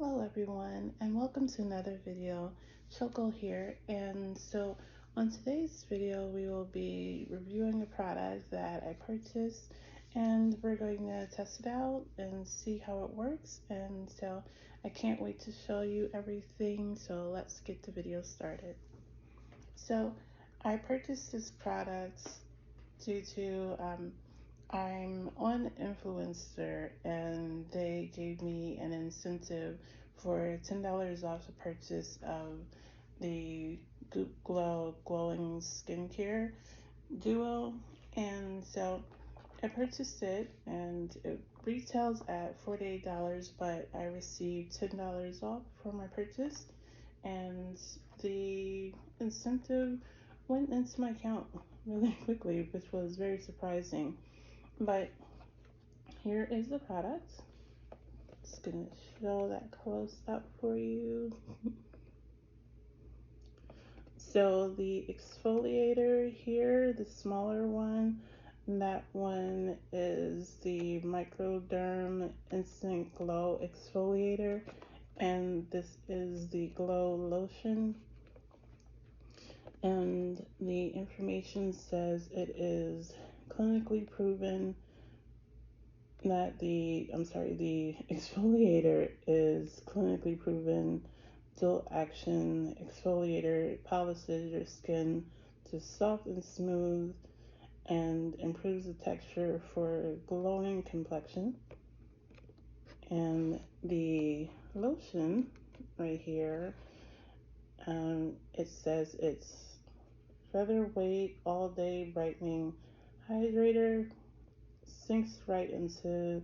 Hello everyone, and welcome to another video. Choco here, and so on today's video we will be reviewing a product that I purchased, and we're going to test it out and see how it works. And so I can't wait to show you everything, so let's get the video started. So I purchased this product due to I'm on Influenster, and they gave me an incentive for $10 off the purchase of the GoopGlow Glowing Skin Duo. And so I purchased it, and it retails at $48, but I received $10 off for my purchase, and the incentive went into my account really quickly, which was very surprising. But here is the product. Just gonna show that close up for you. So the exfoliator here, the smaller one, that one is the Microderm Instant Glow Exfoliator, and this is the Glow Lotion. And the information says it is clinically proven that the exfoliator is clinically proven dual action exfoliator. It polishes your skin to soft and smooth and improves the texture for glowing complexion. And the lotion right here, it says it's featherweight all day brightening hydrator, sinks right into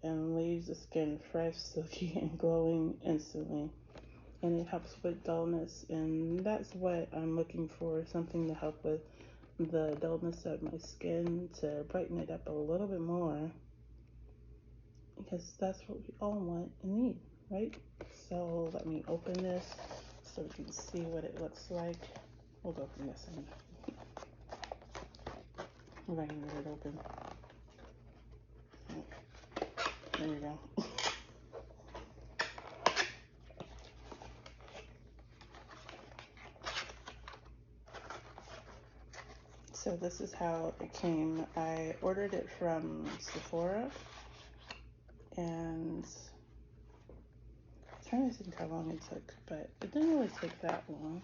and leaves the skin fresh, silky, and glowing instantly. And it helps with dullness, and that's what I'm looking for, something to help with the dullness of my skin, to brighten it up a little bit more, because that's what we all want and need, right? So let me open this so we can see what it looks like. We'll go from this end. If I can get it open. There you go. So this is how it came. I ordered it from Sephora, and I'm trying to think how long it took, but it didn't really take that long.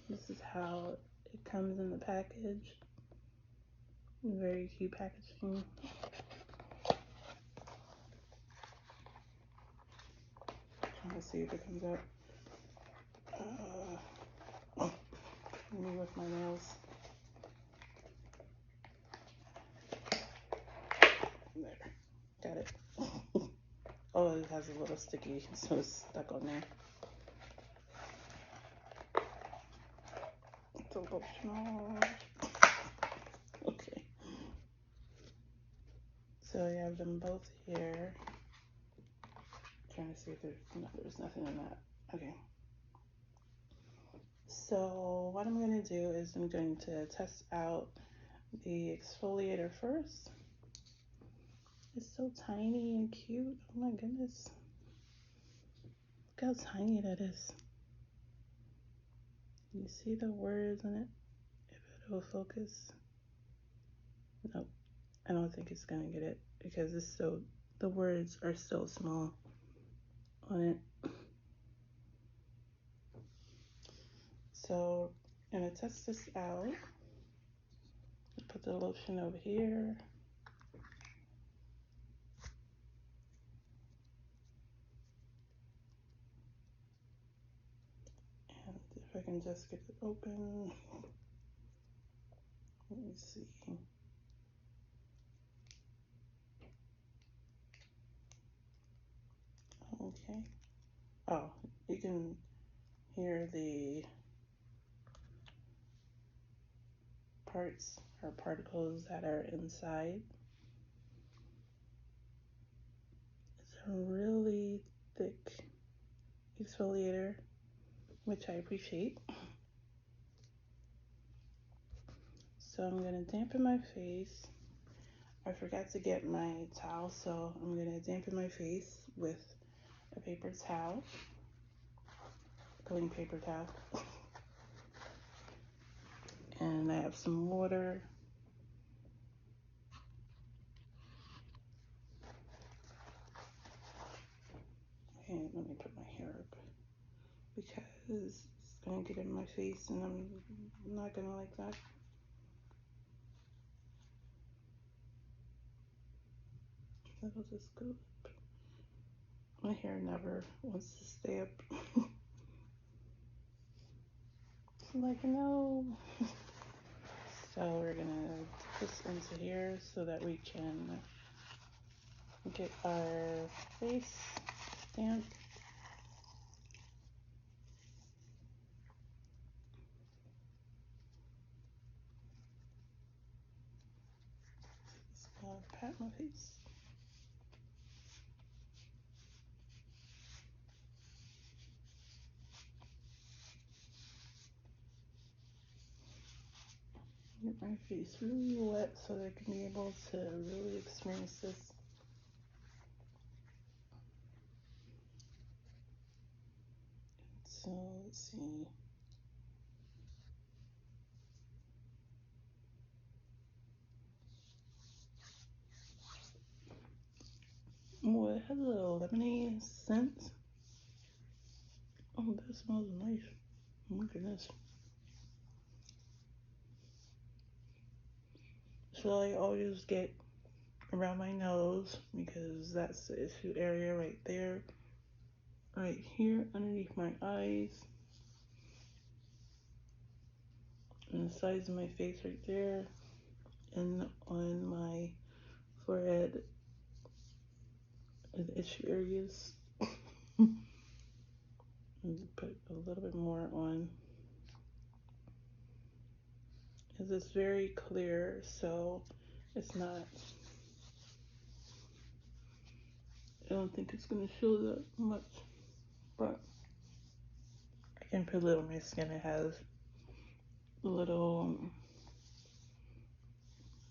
This is how it comes in the package. Very cute packaging. Trying to see if it comes out. Let me with my nails. There, got it. Oh, it has a little sticky, so it's stuck on there. It's optional. Okay. So you have them both here. Trying to see if there's nothing in that. Okay. So what I'm going to do is I'm going to test out the exfoliator first. It's so tiny and cute. Oh my goodness. Look how tiny that is. You see the words in it? If it will focus. Nope. I don't think it's going to get it, because the words are so small on it. So I'm going to test this out. Put the lotion over here. And if I can just get it open. Let me see. Okay. Oh, you can hear the parts or particles that are inside. It's a really thick exfoliator, which I appreciate. So I'm going to dampen my face. I forgot to get my towel, so I'm gonna dampen my face with a paper towel, clean paper towel. And I have some water. And let me put my hair up because it's gonna get in my face and I'm not gonna like that. That'll just go up. My hair never wants to stay up. Like, no. So we're gonna put this into here so that we can get our face damp. Just gonna pat my face. Get my face really wet so that I can be able to really experience this. So let's see. Oh, it has a lemony scent. Oh, that smells nice. Oh my goodness. So I always get around my nose because that's the issue area right there. Right here underneath my eyes. And the sides of my face right there. And on my forehead. The issue areas. Put a little bit more on. Because it's very clear, so it's not. I don't think it's going to show that much. But I can feel it on my skin. It has little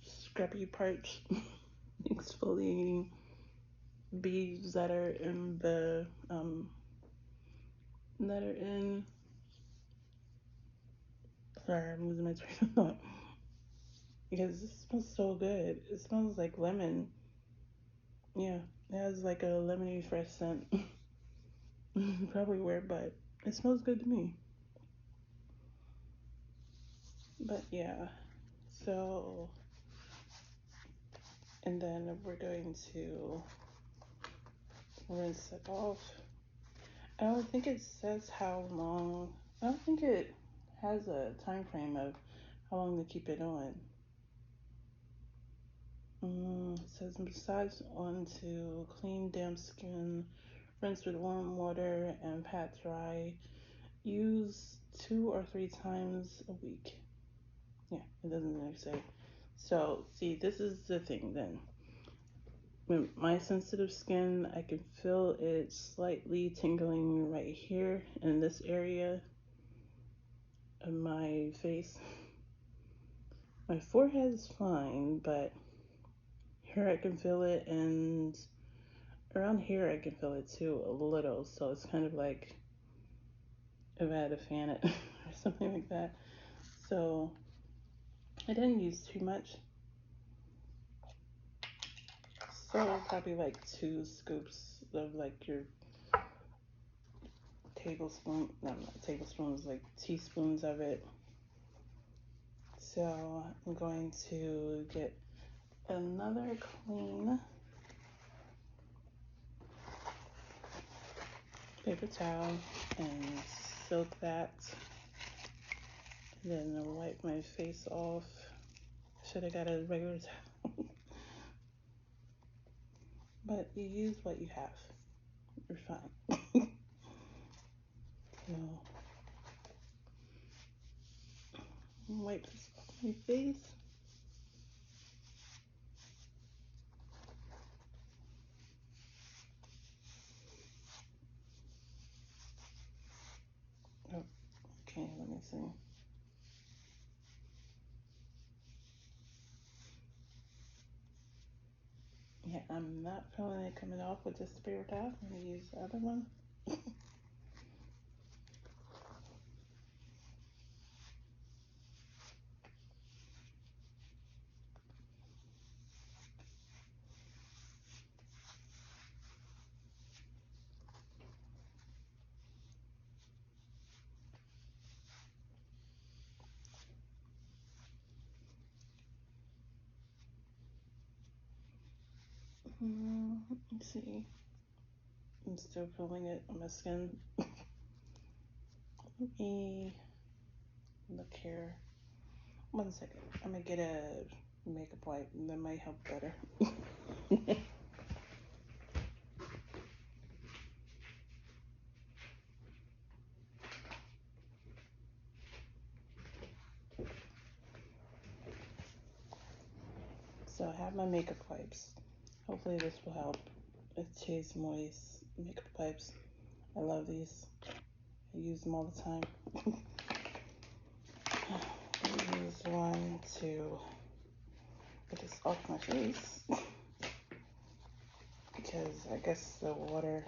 scrappy parts, exfoliating beads that are in the sorry, I'm losing my train of thought because it smells so good. It smells like lemon. Yeah, it has like a lemony fresh scent. Probably weird, but it smells good to me. But yeah, so and then we're going to rinse it off. I don't think it says how long. I don't think it has a time frame of how long to keep it on. It says massage onto clean, damp skin, rinse with warm water, and pat dry. Use 2 or 3 times a week. Yeah, it doesn't really say. So, see, this is the thing then. With my sensitive skin, I can feel it slightly tingling right here in this area of my face. My forehead is fine, but here I can feel it, and around here I can feel it too a little. So it's kind of like if I had to fan it or something like that. So I didn't use too much. So probably like 2 scoops of like your tablespoon, no, not tablespoons, like teaspoons of it. So I'm going to get another clean paper towel and soak that. And then I'll wipe my face off. Should have got a regular towel. But you use what you have. You're fine. So wipe this off my face. Oh, okay, let me see. I'm not feeling it coming off with this paper towel. I'm going to use the other one. Let's see. I'm still feeling it on my skin. Let me look here. 1 second. I'm gonna get a makeup wipe. That might help better. So I have my makeup wipes. Hopefully this will help. It's Chase Moist makeup wipes. I love these. I use them all the time. I use one to get this off my face because I guess the water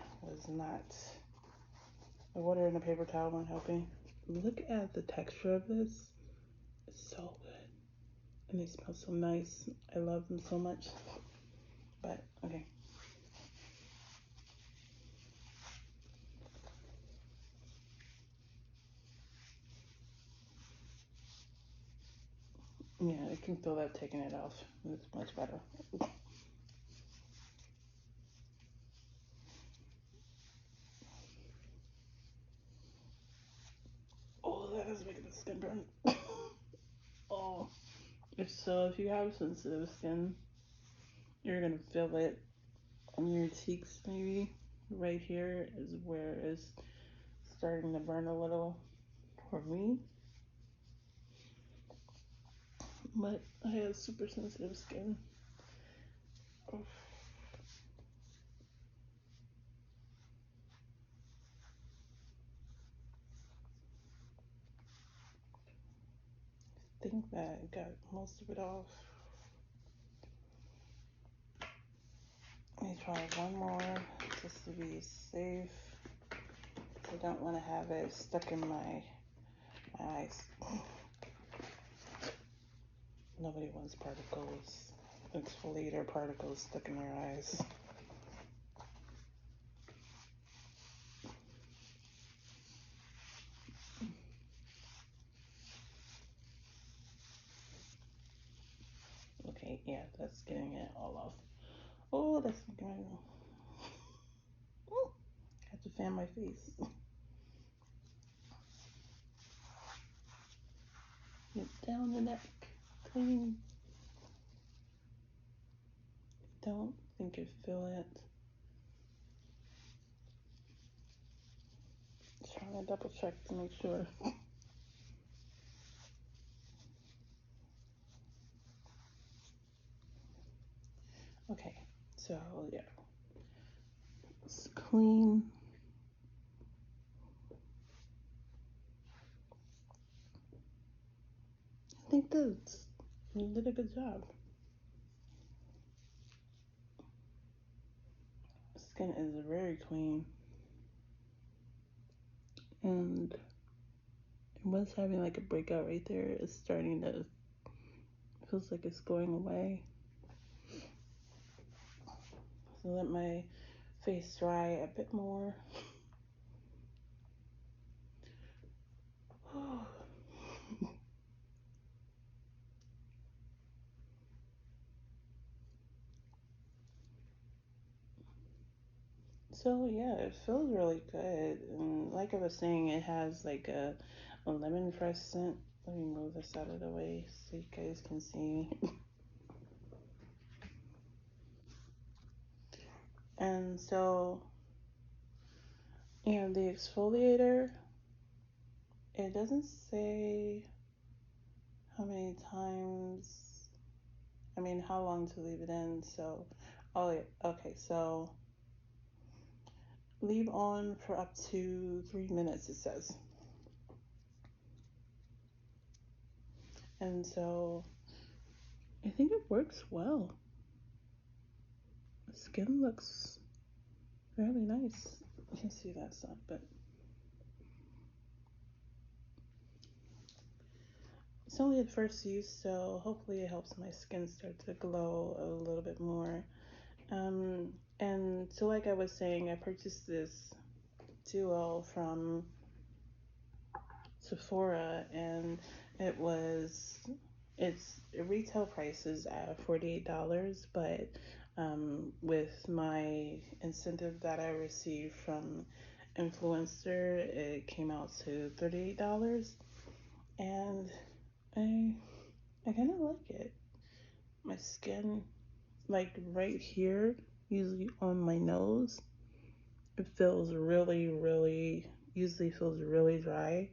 in the paper towel weren't helping. Look at the texture of this. It's so good. And they smell so nice. I love them so much. But, okay. Yeah, I can feel that taking it off. It's much better. Oh, that is making the skin burn. Oh. If you have sensitive skin, you're gonna feel it on your cheeks maybe. Right here is where it's starting to burn a little for me. But I have super sensitive skin. I think that got most of it off. Let me try one more just to be safe. I don't want to have it stuck in my eyes. Nobody wants exfoliator particles stuck in their eyes. Okay, yeah, that's getting it all off. Oh, that's making me. I have to fan my face. Get down the neck. Clean. Don't think you feel it. Just trying to double check to make sure. Okay, so yeah, it's clean. I think you did a good job. Skin is very clean, and it was having like a breakout right there. It's starting to feels like it's going away. So let my face dry a bit more. So yeah, it feels really good. And like I was saying, it has like a lemon fresh scent. Let me move this out of the way so you guys can see. And so, the exfoliator, it doesn't say how many times, how long to leave it in. So, oh yeah, okay, so leave on for up to 3 minutes, it says. And so I think it works well. Skin looks really nice. You can see that stuff, but it's only the first use, so hopefully it helps my skin start to glow a little bit more. And so like I was saying, I purchased this duo from Sephora, and its retail price is at $48, but with my incentive that I received from Influenster, it came out to $38, and I kind of like it. My skin, like right here, usually on my nose, it feels usually feels really dry,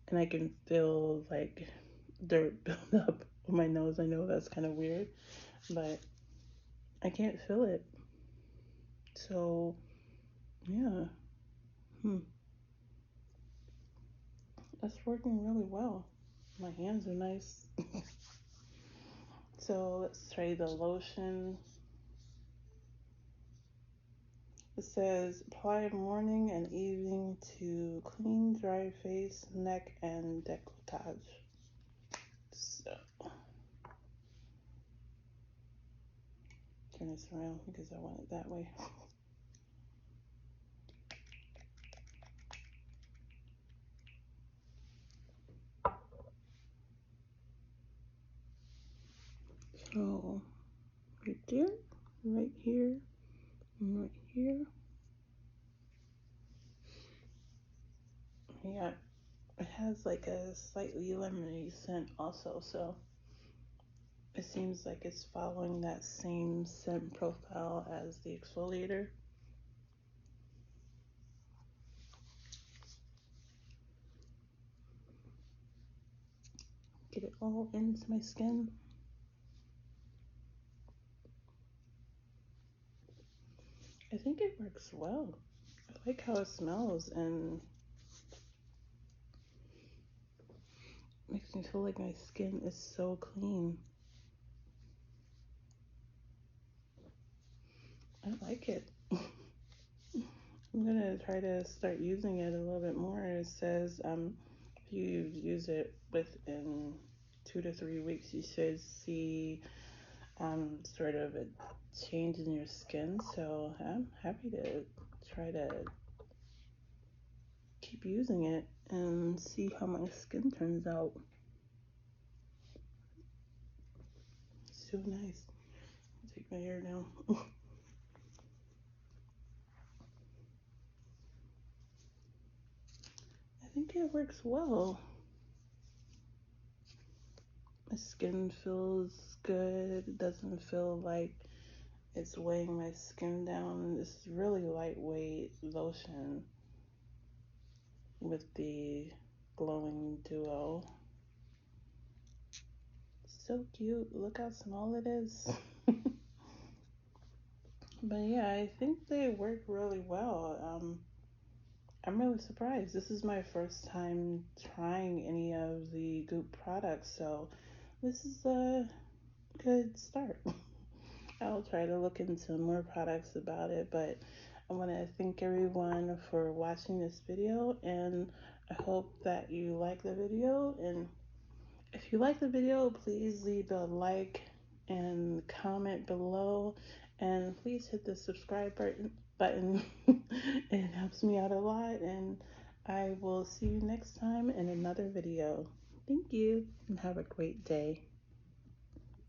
and I can feel like dirt build up on my nose. I know that's kind of weird, but I can't feel it. So, yeah, that's working really well. My hands are nice. So let's try the lotion. It says apply morning and evening to clean, dry face, neck, and décolletage. So turn this around because I want it that way. So right there, right here, and right here. Yeah, it has like a slightly lemony scent also, so it seems like it's following that same scent profile as the exfoliator. Get it all into my skin. I think it works well. I like how it smells and makes me feel like my skin is so clean. I like it. I'm gonna try to start using it a little bit more. It says if you use it within 2 to 3 weeks, you should see sort of a change in your skin. So I'm happy to try to keep using it and see how my skin turns out. So nice. I'll take my hair down. I think it works well. My skin feels good. It doesn't feel like it's weighing my skin down. This is really lightweight lotion with the glowing duo. So cute. Look how small it is. But yeah, I think they work really well. I'm really surprised. This is my first time trying any of the Goop products, so this is a good start. I'll try to look into more products about it, but I want to thank everyone for watching this video, and I hope that you like the video. And if you like the video, please leave a like and comment below, and please hit the subscribe button. It helps me out a lot, and I will see you next time in another video. Thank you, and have a great day.